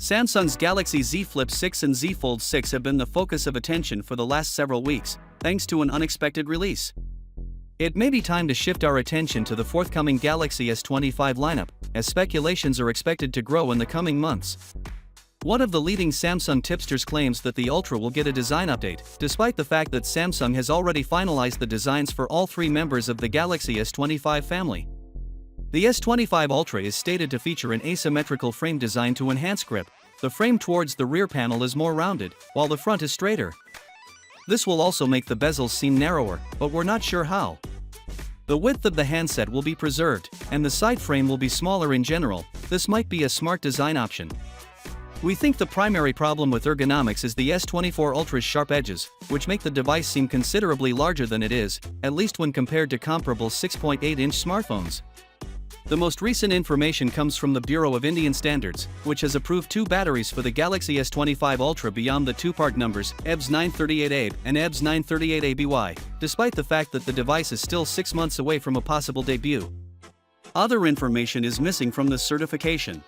Samsung's Galaxy Z Flip 6 and Z Fold 6 have been the focus of attention for the last several weeks, thanks to an unexpected release. It may be time to shift our attention to the forthcoming Galaxy S25 lineup, as speculations are expected to grow in the coming months. One of the leading Samsung tipsters claims that the Ultra will get a design update, despite the fact that Samsung has already finalized the designs for all three members of the Galaxy S25 family. The S25 Ultra is stated to feature an asymmetrical frame design to enhance grip. The frame towards the rear panel is more rounded, while the front is straighter. This will also make the bezels seem narrower, but we're not sure how. The width of the handset will be preserved, and the side frame will be smaller in general. This might be a smart design option. We think the primary problem with ergonomics is the S24 Ultra's sharp edges, which make the device seem considerably larger than it is, at least when compared to comparable 6.8-inch smartphones. The most recent information comes from the Bureau of Indian Standards, which has approved two batteries for the Galaxy S25 Ultra beyond the two-part numbers, EBS 938A and EBS 938ABY, despite the fact that the device is still 6 months away from a possible debut. Other information is missing from this certification.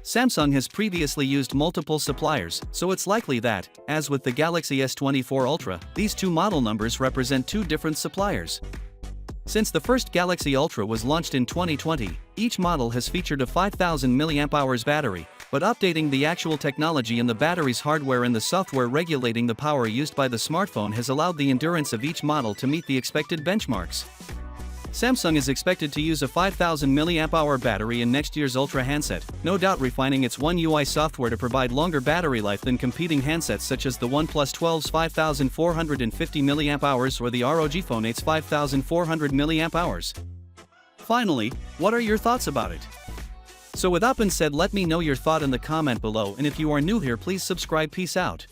Samsung has previously used multiple suppliers, so it's likely that, as with the Galaxy S24 Ultra, these two model numbers represent two different suppliers. Since the first Galaxy Ultra was launched in 2020, each model has featured a 5000 mAh battery, but updating the actual technology in the battery's hardware and the software regulating the power used by the smartphone has allowed the endurance of each model to meet the expected benchmarks. Samsung is expected to use a 5000 mAh battery in next year's Ultra handset, no doubt refining its One UI software to provide longer battery life than competing handsets such as the OnePlus 12's 5450 mAh or the ROG Phone 8's 5400 mAh. Finally, what are your thoughts about it? So with that being said, let me know your thought in the comment below, and if you are new here, please subscribe. Peace out.